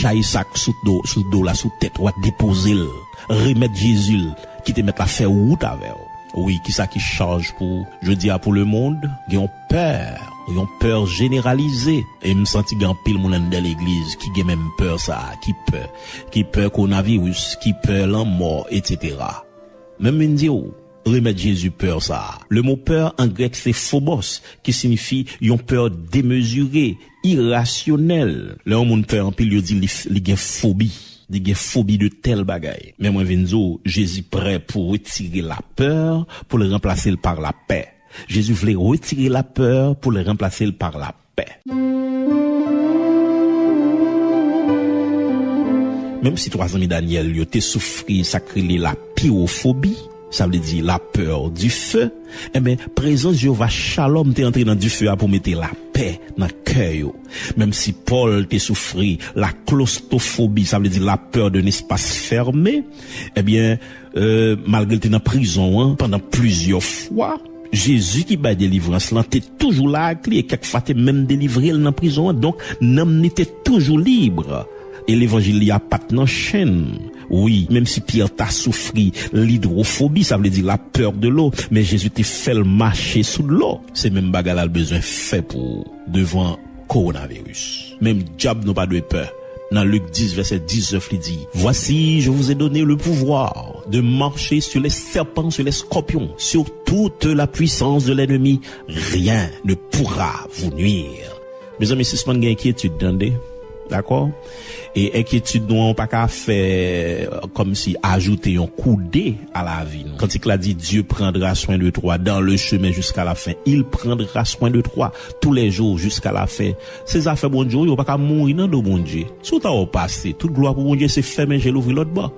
chaille sac sous dos là sous tête ou déposer remettre Jésus qui te mettre la faire route avec. Oui, qui ça qui charge pour je dis pour le monde, ils ont peur généralisée et me senti grand pile moun dans l'église qui a même peur ça, qui peur coronavirus, qui peur la mort etc. Même me dit remettre Jésus peur ça. Le mot peur en grec c'est phobos qui signifie une peur démesurée, irrationnelle. Le monde peur en pile il dit il y a phobie. Il y a phobie de tel bagaille. Mais moi Vinzo, Jésus prêt pour retirer la peur pour le remplacer par la paix. Jésus voulait retirer la peur pour le remplacer par la paix. Même si 3 amis Daniel yo te souffri sacré la pyrophobie, ça veut dire la peur du feu, eh bien, présence Jéhovah Shalom t'es entré dans du feu pour mettre la paix dans cœur. Même si Paul t'es souffri la claustrophobie, ça veut dire la peur d'un espace fermé, eh bien, malgré t'es dans prison, pendant plusieurs fois, Jésus qui bat délivrance là, t'es toujours là, et quelquefois t'es même délivré dans prison, donc, n'en était toujours libre. Et l'évangile y a pas de chaîne. Oui, même si Pierre t'a souffri l'hydrophobie, ça veut dire la peur de l'eau, mais Jésus t'a fait le marcher sous l'eau. C'est même bagarre le besoin fait pour devant coronavirus. Même diable n'a pas de peur. Dans Luc 10 verset 19 il dit: voici, je vous ai donné le pouvoir de marcher sur les serpents, sur les scorpions, sur toute la puissance de l'ennemi. Rien ne pourra vous nuire. Mes amis, c'est ce qu'on a inquiétude d'endé. D'accord? Et inquiétude nous pas qu'à faire comme si ajouter un coup dé à la vie. Quand il a dit Dieu prendra soin de toi dans le chemin jusqu'à la fin, il prendra soin de toi tous les jours jusqu'à la fin. Ces affaires bon Dieu, il pas qu'à mourir dans le bon Dieu. Si t'as passé, toute gloire pour bon Dieu, c'est fermé, j'ai l'ouvrir l'autre bas.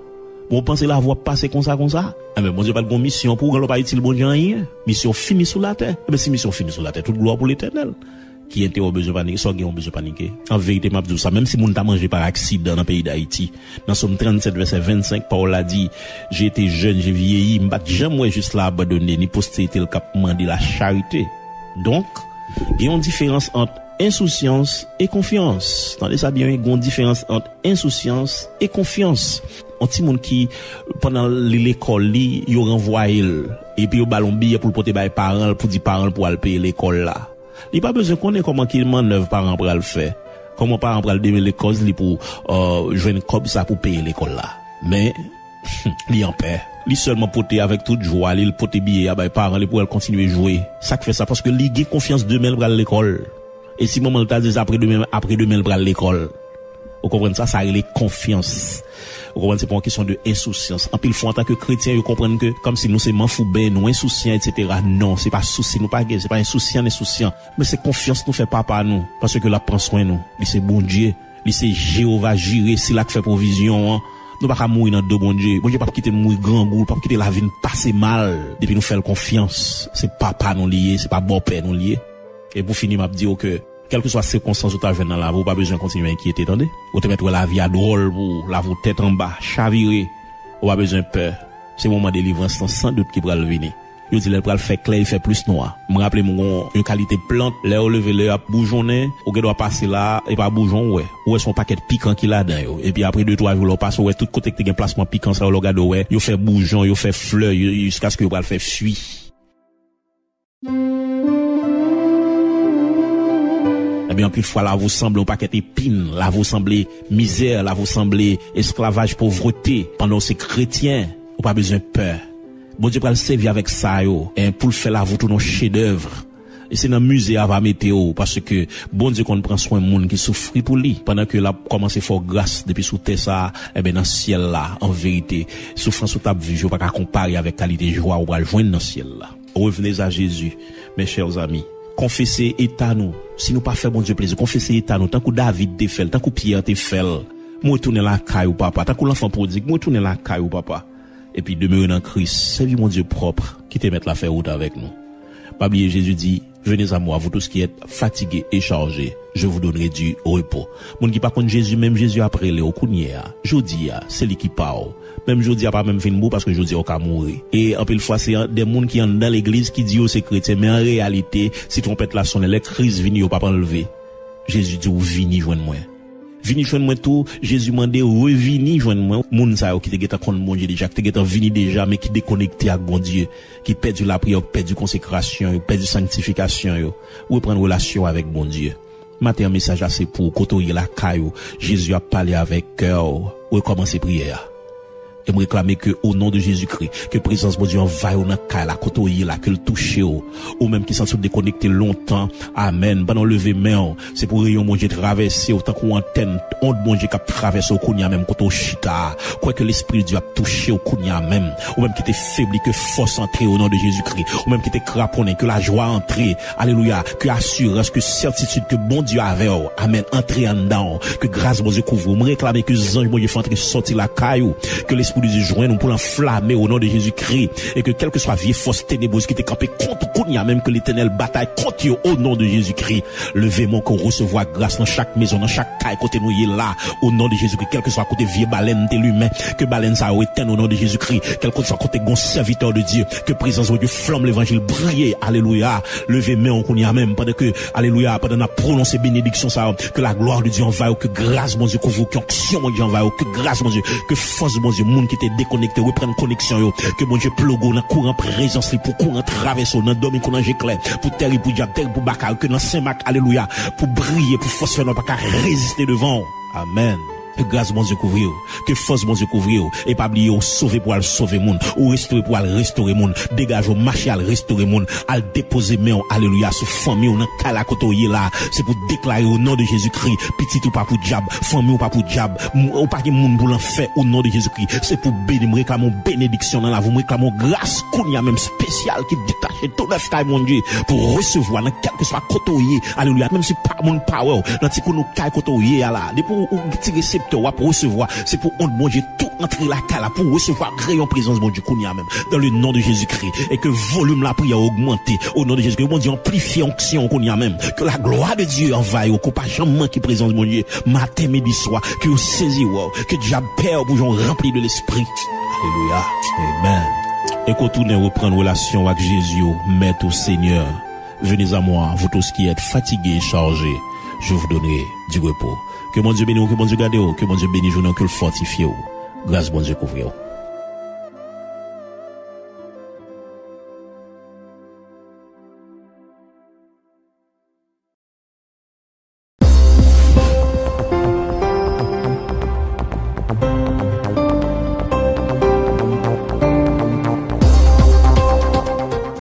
Bon pensez la voie passer comme ça. Mais bon Dieu pas de bonne mission pour qu'on pas utile bon Dieu rien. Mission finie sur la terre. Mais si mission finie sur la terre, toute gloire pour l'Éternel. Qui était au besoin paniquer, soit qui ont besoin paniquer. En vérité, m'a dit ça, même si moun t'a mangé par accident dans le pays d'Haïti. Dans Somme 37 verset 25, Paul a dit, j'ai été jeune, j'ai vieilli, m'bat jamais juste là abandonné, ni postérité le cap mandé la charité. Donc, il y a une différence entre insouciance et confiance. Attendez ça bien, il y a une différence entre insouciance et confiance. Un petit monde qui, pendant l'école, il renvoie et puis au ballon billet pour le porter par les parents, pour dire parents pour aller payer l'école là. Il pas besoin qu'on ait comment qu'il manœuvre parents pour le faire. Comment parents pour le démêler les causes pour joindre comme ça pour payer l'école là. Mais il en paix. Il seulement porter avec toute joie, il porter billet à les parents pour continuer à jouer. Ça fait ça parce que il a confiance demain pour l'école. Et si moment t'a dit après demain pour l'école. Vous comprenez ça, ça relève confiance. Vous comprenez, c'est pas une question de insouciance. En pile fois, en tant que chrétien, vous comprenez que, comme si nous c'est manfoubé, nous insouciants, etc. Non, c'est pas souci, nous pas gay, c'est pas insouciant, mais c'est confiance nous fait papa nous. Parce que là, prend soin nous. Il c'est bon Dieu. Il c'est Jéhovah Jireh, c'est là qui fait provision, hein. Nous pas mourir dans deux bon Dieu. Bon Dieu pas quitter mourir grand goût, pas quitter la vie passer mal. Depuis nous faire confiance. C'est papa nous lié, c'est pas bon père nous lié. Et pour finir, m'a dire que, quelle que soit circonstance où tu as dans la vie, pas besoin de continuer à inquiéter, attendez. Ou te mettre la vie à drôle pour la vous tête en bas, chavirer. Ou pas besoin de peur. C'est le moment de délivrance, sans doute qui va le venir. Yo dit, le pral fait clair, il fait plus noir. Me rappelle une qualité plante, là, au lever, là, bougeonner, ou que doit passer là, et pas bougeon, ouais. Ou est son paquet piquant qu'il a dedans, et puis après 2-3 jours, on passe, ouais, tout côté que t'es un placement piquant, ça, on regarde, ouais. Yo fait bougeon, yo fait fleur, jusqu'à ce que yo pral fait fuir. Eh bien, plus fois, là, vous semblez un paquet épine, là, vous semblez misère, là, vous semblez esclavage, pauvreté. Pendant ces chrétiens, ou pas besoin de peur. Bon Dieu, pour le servir avec ça, yo, et pour le faire là, vous tout nos chefs-d'œuvre. Et c'est dans le musée à la météo, parce que bon Dieu qu'on prend soin de monde qui souffre pour lui. Pendant que là, commence à faire grâce depuis sous terre ça, eh ben, dans le ciel là, en vérité, souffrance ou table vie, je ne vais pas comparer avec qualité de joie ou va le joindre dans le ciel là. Revenez à Jésus, mes chers amis. Confessez état nous. Si nous pas fait bon Dieu plaisir, confessez état nous. Tant que David te fait, tant que Pierre te fait, moi tourner la caille ou papa. Tant que l'enfant prodigue, moi tourner la caille ou papa. Et puis demeurer dans Christ, servir mon Dieu propre, qui te mette la faire route avec nous. Pas oublier, Jésus dit, venez à moi, vous tous qui êtes fatigués et chargés, je vous donnerai du repos. Moun qui pas contre Jésus, même Jésus après le okounia. Jodi c'est lui qui parle. Même jodi a pas même fin mot parce que jodi au ka mourir. Et en pile fois c'est des moun qui sont dans l'église qui dit c'est chrétien, mais en réalité, si trompette la sonne, les crises viennent, yo pas enlever. Jésus dit ou vini joindre moi. Vini joindre moi tout, Jésus m'a dit revini joindre moi. Moun sa yo qui te geta contre bon Dieu déjà, qui te geta vini déjà mais qui déconnecté avec bon Dieu, qui perdu la prière, perdu consécration, perdu sanctification yo, reprendre relation avec bon Dieu. Matin message là c'est pour côtoyer la caillou. Jésus a parlé avec cœur, recommencer prière. Et me réclamer que au nom de Jésus-Christ, que présence de Dieu envahit ou nan kay la côtoyer la que le toucher ou même qui sont déconnecté longtemps. Amen. Pendant lever main, c'est pour rayon mon Dieu traverser autant qu'on antenne onde mon Dieu qui traverse au kounya même côté chita. Quoi que l'esprit de Dieu a touché au kounya même ou même qui était faibli que force entrer au nom de Jésus-Christ ou même qui était craponné que la joie entrer. Alléluia, que assurance, que certitude que bon Dieu avait. Amen. Entrer en dedans, que grâce mon Dieu couvre. Me réclamer que les anges mon Dieu font entrer sortir la caillou, que l'esprit de Dieu joint nous pour l'enflammer au nom de Jésus-Christ et que quelle que soit vieille force ténébreuse qui t'est campée contre Kounia, même que l'Éternel bataille contre eux au nom de Jésus-Christ. Levez-moi qu'on recevoir grâce dans chaque maison, dans chaque caille côté nous est là au nom de Jésus-Christ, quel que soit côté vieille baleine de l'humain, que baleine ça éteint au nom de Jésus-Christ, quel que soit côté gon serviteur de Dieu, que présence de Dieu flamme l'évangile briller. Alléluia. Levez-moi on Kounia même pendant que alléluia, pendant qu'on a prononcé bénédiction ça, que la gloire de Dieu envahit, que grâce mon Dieu couvre, que action mon Dieu envahit, que grâce mon Dieu, que force mon Dieu monde qui était déconnecté reprendre connexion yo, que mon Dieu plogo dans courant présence pour courant traverse dans domaine qu'on ange clair pour terre pour diable terre pour bakar que dans Saint-Marc alléluia pour briller pour force faire pas résister devant. Amen. Que grâce mon Dieu couvrir, que force mon Dieu couvrir, et pas oublier ou sauver pour aller sauver monde, ou restaurer pour aller restaurer monde, dégage au marché à restaurer monde, à déposer main, alléluia, sur famille ou dans kala kotoye là, c'est pour déclarer au nom de Jésus-Christ, petit ou pas pour diable, famille ou pas pour diable, ou pas qui monde pour l'enfer au nom de Jésus-Christ, c'est pour bénir, réclamons bénédiction dans la vie, réclamons grâce qu'on y a même spécial qui détache tout neuf taille mon Dieu, pour recevoir dans quel que soit kotoye, alléluia, même si pas mon power, dans ti nous kay kotoye là, de pour tirer pour recevoir, c'est pour on bon Dieu tout entrer la cala pour recevoir crayon présence bon Dieu qu'on y a même dans le nom de Jésus-Christ et que volume la prière augmenter au nom de Jésus-Christ bon Dieu amplifier onction qu'on y a même que la gloire de Dieu envahit au pas jamais qui présence bon Dieu matin midi soir que vous saisi que diable père pour gens rempli de l'esprit. Alléluia. Amen. Et qu'on tourne reprendre relation avec Jésus, maître au Seigneur. Venez à moi, vous tous qui êtes fatigués et chargés, je vous donnerai du repos. Que mon Dieu bénisse, que mon Dieu garde, que mon Dieu bénisse, que le fortifie. Grâce, bon Dieu couvre.